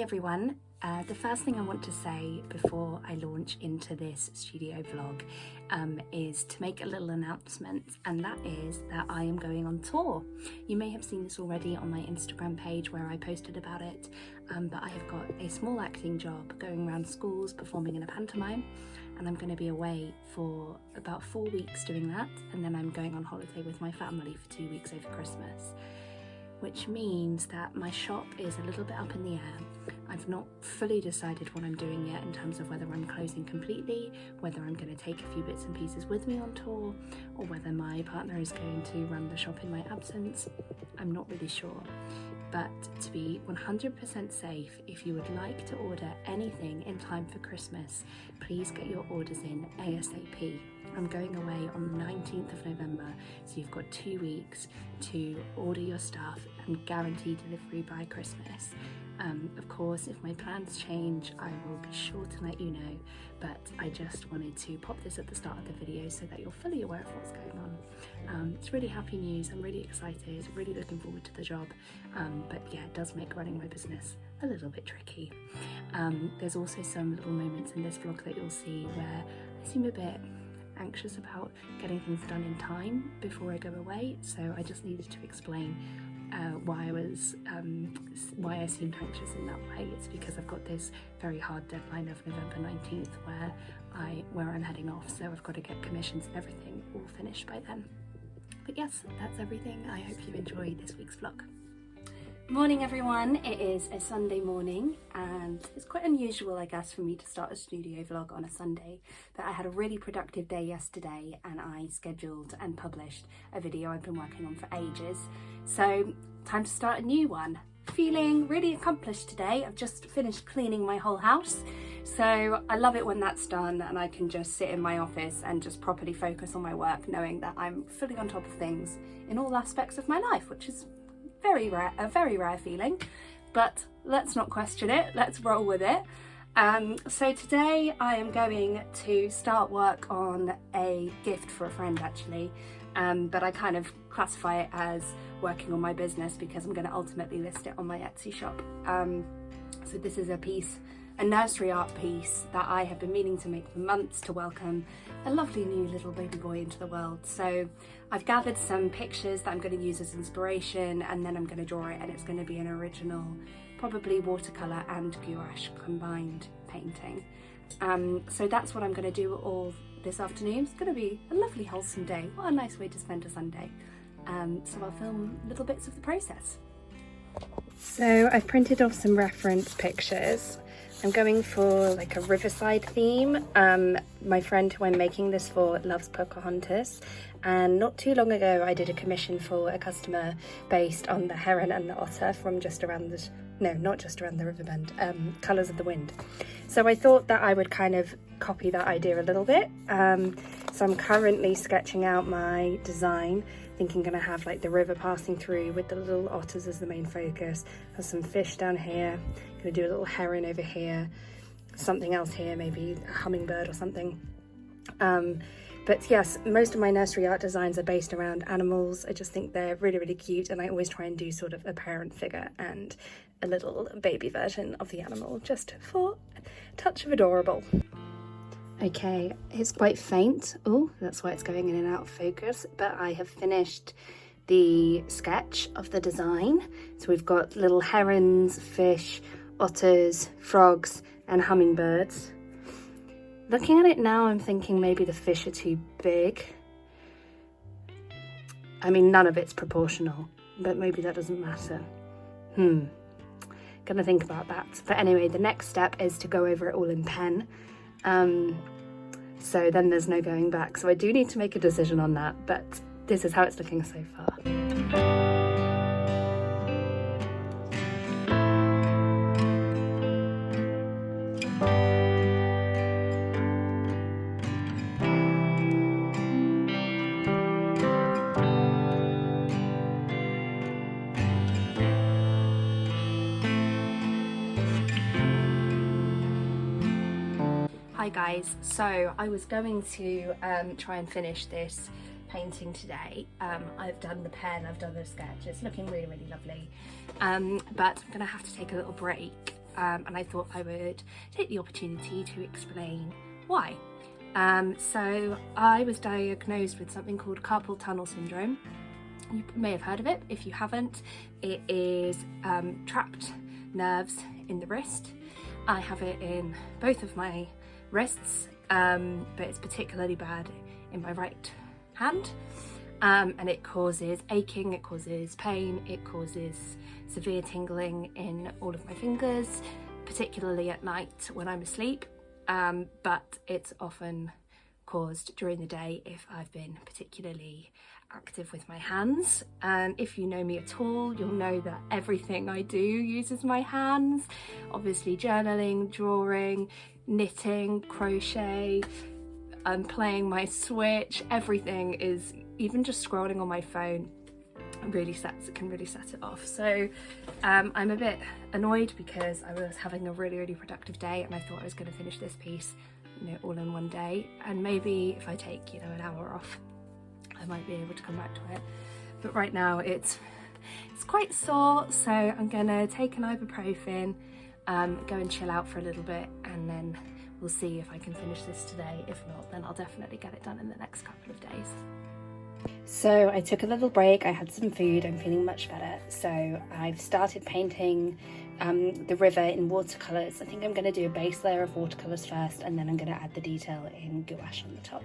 everyone. The first thing I want to say before I launch into this studio vlog is to make a little announcement, and that is that I am going on tour. You may have seen this already on my Instagram page where I posted about it, but I have got a small acting job going around schools performing in a pantomime, and I'm going to be away for about 4 weeks doing that, and then I'm going on holiday with my family for 2 weeks over Christmas. Which means that my shop is a little bit up in the air. I've not fully decided what I'm doing yet in terms of whether I'm closing completely, whether I'm going to take a few bits and pieces with me on tour, or whether my partner is going to run the shop in my absence. I'm not really sure. But to be 100% safe, if you would like to order anything in time for Christmas, please get your orders in ASAP. I'm going away on the 19th of November, so you've got 2 weeks to order your stuff and guarantee delivery by Christmas. Of course, if my plans change, I will be sure to let you know, but I just wanted to pop this at the start of the video so that you're fully aware of what's going on. It's really happy news. I'm really excited, really looking forward to the job, but yeah, it does make running my business a little bit tricky. There's also some little moments in this vlog that you'll see where I seem a bit anxious about getting things done in time before I go away, so I just needed to explain why I seemed anxious in that way. It's because I've got this very hard deadline of November 19th where I'm heading off, so I've got to get commissions and everything all finished by then. But yes, that's everything. I hope you enjoy this week's vlog. Morning everyone, it is a Sunday morning and it's quite unusual, I guess, for me to start a studio vlog on a Sunday, but I had a really productive day yesterday and I scheduled and published a video I've been working on for ages, so time to start a new one. Feeling really accomplished today. I've just finished cleaning my whole house, so I love it when that's done and I can just sit in my office and just properly focus on my work, knowing that I'm fully on top of things in all aspects of my life, which is a very rare feeling, but let's not question it, let's roll with it. So today I am going to start work on a gift for a friend actually, but I kind of classify it as working on my business because I'm going to ultimately list it on my Etsy shop. So this is a nursery art piece that I have been meaning to make for months to welcome a lovely new little baby boy into the world. So I've gathered some pictures that I'm going to use as inspiration, and then I'm going to draw it, and it's going to be an original, probably watercolour and gouache combined painting. So that's what I'm going to do all this afternoon. It's going to be a lovely wholesome day. What a nice way to spend a Sunday. So I'll film little bits of the process. So I've printed off some reference pictures. I'm going for like a riverside theme. My friend who I'm making this for loves Pocahontas, and not too long ago I did a commission for a customer based on the heron and the otter from just around the, no, not just around the river bend, Colours of the Wind. So I thought that I would kind of copy that idea a little bit. So I'm currently sketching out my design, thinking I'm gonna have like the river passing through with the little otters as the main focus. There's some fish down here, gonna do a little heron over here, something else here, maybe a hummingbird or something. But yes, most of my nursery art designs are based around animals. I just think they're really, really cute, and I always try and do sort of a parent figure and a little baby version of the animal, just for a touch of adorable. Okay, it's quite faint. Oh, that's why it's going in and out of focus, but I have finished the sketch of the design. So we've got little herons, fish, otters, frogs, and hummingbirds. Looking at it now, I'm thinking maybe the fish are too big. I mean, none of it's proportional, but maybe that doesn't matter. Gonna think about that. But anyway, the next step is to go over it all in pen. So then there's no going back. So I do need to make a decision on that, but this is how it's looking so far. Hi guys, so I was going to try and finish this painting today. I've done the pen, I've done the sketch, it's looking really, really lovely. But I'm gonna have to take a little break and I thought I would take the opportunity to explain why. So I was diagnosed with something called carpal tunnel syndrome. You may have heard of it. If you haven't, it is trapped nerves in the wrist. I have it in both of my wrists, but it's particularly bad in my right hand, and it causes aching, it causes pain, it causes severe tingling in all of my fingers, particularly at night when I'm asleep, but it's often caused during the day if I've been particularly active with my hands. And if you know me at all, you'll know that everything I do uses my hands. Obviously journaling, drawing, knitting, crochet, playing my Switch, everything is, even just scrolling on my phone really can really set it off. So I'm a bit annoyed because I was having a really productive day and I thought I was going to finish this piece, you know, all in one day, and maybe if I take, you know, an hour off, I might be able to come back to it. But right now it's quite sore, so I'm gonna take an ibuprofen, go and chill out for a little bit, and then we'll see if I can finish this today. If not, then I'll definitely get it done in the next couple of days. So I took a little break, I had some food, I'm feeling much better. So I've started painting the river in watercolours. I think I'm going to do a base layer of watercolours first, and then I'm going to add the detail in gouache on the top.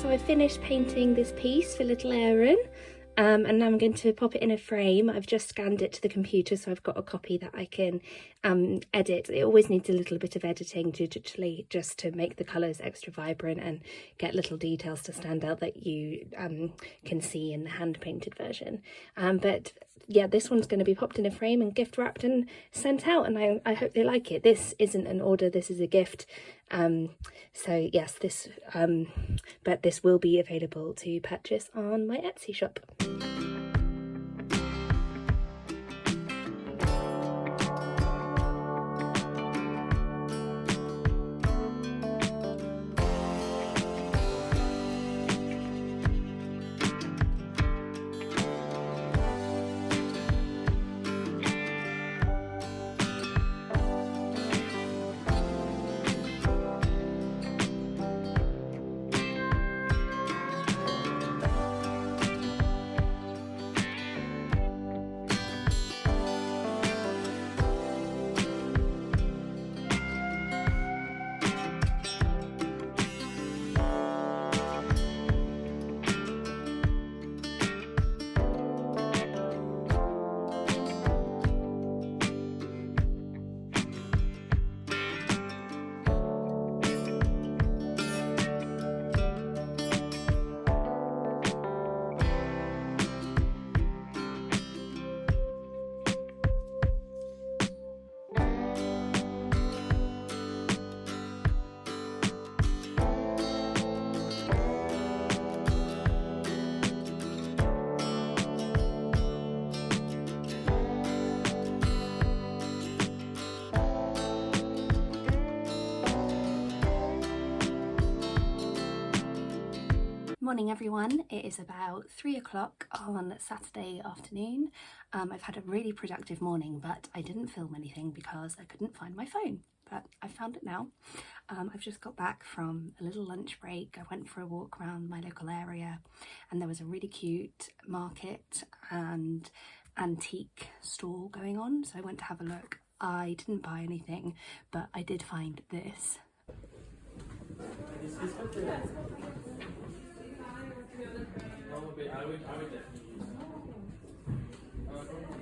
So I finished painting this piece for little Aaron, and now I'm going to pop it in a frame. I've just scanned it to the computer, so I've got a copy that I can edit. It always needs a little bit of editing digitally, just to make the colours extra vibrant and get little details to stand out that you can see in the hand painted version. But yeah, this one's going to be popped in a frame and gift wrapped and sent out, and I hope they like it. This isn't an order, this is a gift. So yes, but this will be available to purchase on my Etsy shop. Morning everyone, it is about 3 o'clock on Saturday afternoon. I've had a really productive morning, but I didn't film anything because I couldn't find my phone, but I found it now. I've just got back from a little lunch break. I went for a walk around my local area and there was a really cute market and antique stall going on, so I went to have a look. I didn't buy anything, but I did find this. I would definitely use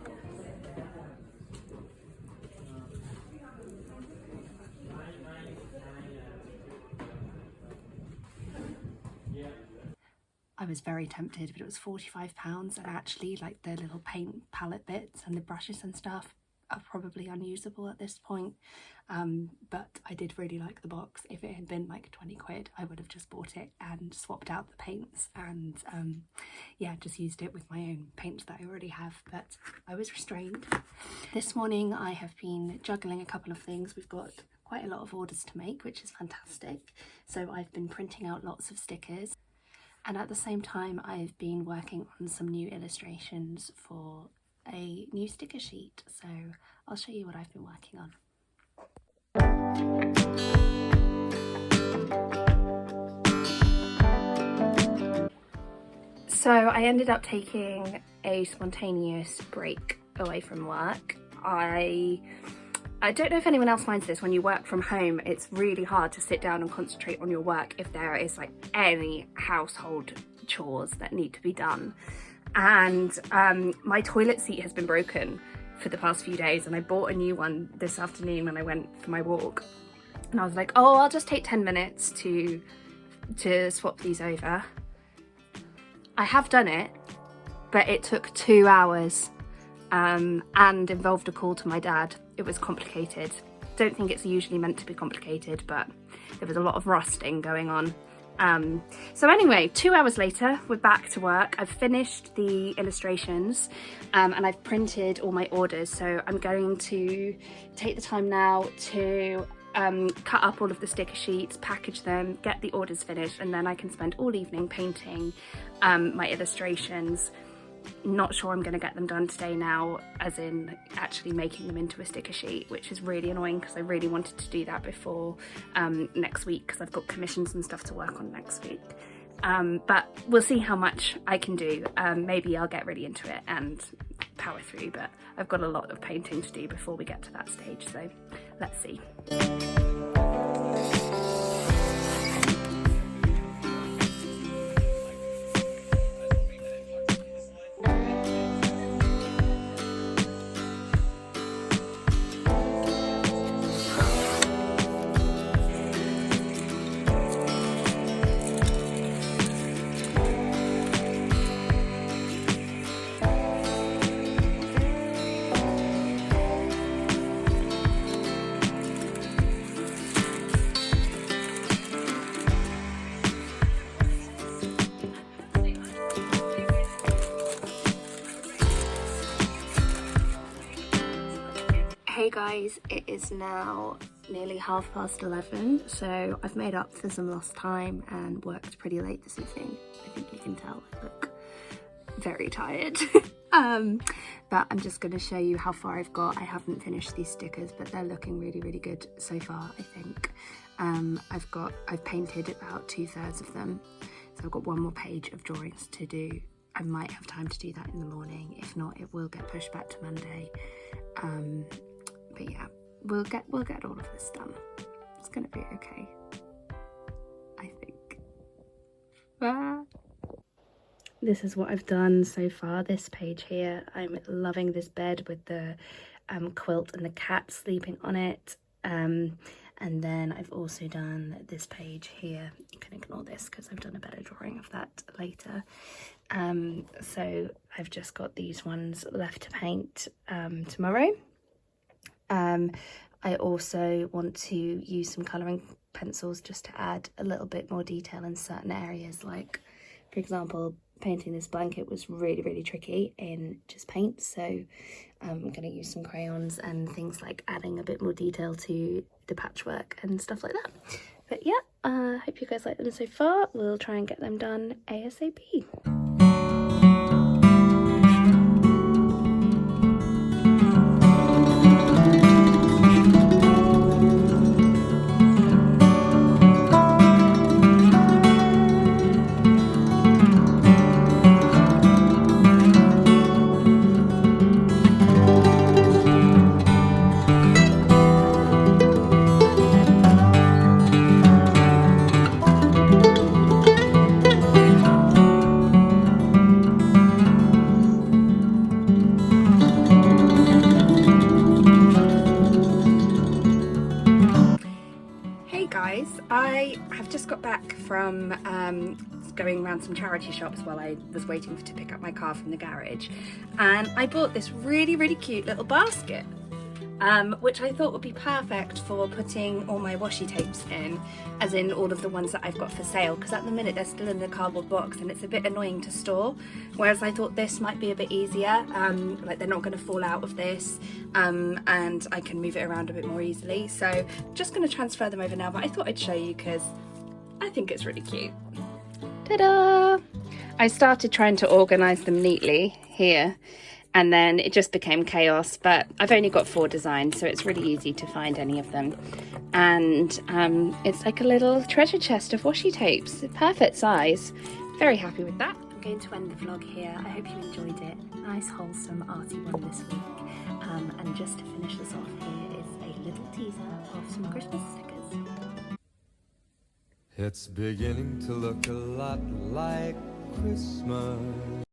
that. I was very tempted, but it was £45, and actually like the little paint palette bits and the brushes and stuff are probably unusable at this point. But I did really like the box. If it had been like 20 quid, I would have just bought it and swapped out the paints and yeah, just used it with my own paints that I already have, but I was restrained. This morning I have been juggling a couple of things. We've got quite a lot of orders to make, which is fantastic. So I've been printing out lots of stickers, and at the same time I've been working on some new illustrations for a new sticker sheet. So I'll show you what I've been working on. So I ended up taking a spontaneous break away from work. I don't know if anyone else finds this. When you work from home, it's really hard to sit down and concentrate on your work if there is like any household chores that need to be done. And my toilet seat has been broken for the past few days, and I bought a new one this afternoon when I went for my walk, and I was like, oh, I'll just take 10 minutes to swap these over. I have done it, but it took 2 hours and involved a call to my dad. It was complicated. Don't think it's usually meant to be complicated, but there was a lot of rusting going on. So anyway, 2 hours later, we're back to work. I've finished the illustrations and I've printed all my orders. So I'm going to take the time now to cut up all of the sticker sheets, package them, get the orders finished, and then I can spend all evening painting my illustrations. Not sure I'm going to get them done today now, as in actually making them into a sticker sheet, which is really annoying because I really wanted to do that before next week, because I've got commissions and stuff to work on next week. But we'll see how much I can do. Maybe I'll get really into it and power through, but I've got a lot of painting to do before we get to that stage, so let's see. Hey guys, it is now nearly 11:30, so I've made up for some lost time and worked pretty late this evening. I think you can tell I look very tired. But I'm just going to show you how far I've got. I haven't finished these stickers, but they're looking really good so far, I think. I've painted about 2/3 of them, so I've got one more page of drawings to do. I might have time to do that in the morning. If not, it will get pushed back to Monday. But yeah, we'll get all of this done. It's gonna be okay, I think. This is what I've done so far, this page here. I'm loving this bed with the quilt and the cat sleeping on it. And then I've also done this page here. You can ignore this because I've done a better drawing of that later. So I've just got these ones left to paint tomorrow. I also want to use some colouring pencils just to add a little bit more detail in certain areas. Like, for example, painting this blanket was really tricky in just paint, so I'm going to use some crayons and things like adding a bit more detail to the patchwork and stuff like that. But yeah, I hope you guys like them so far. We'll try and get them done ASAP. I have just got back from going around some charity shops while I was waiting to pick up my car from the garage, and I bought this really cute little basket, which I thought would be perfect for putting all my washi tapes in, as in all of the ones that I've got for sale, because at the minute they're still in the cardboard box and it's a bit annoying to store, whereas I thought this might be a bit easier, like they're not going to fall out of this, and I can move it around a bit more easily. So just going to transfer them over now, but I thought I'd show you because I think it's really cute. Ta-da! I started trying to organise them neatly here, and then it just became chaos, but I've only got 4 designs, so it's really easy to find any of them. And it's like a little treasure chest of washi tapes, perfect size. Very happy with that. I'm going to end the vlog here. I hope you enjoyed it. Nice wholesome arty one this week. And just to finish us off, here is a little teaser of some Christmas stickers. It's beginning to look a lot like Christmas.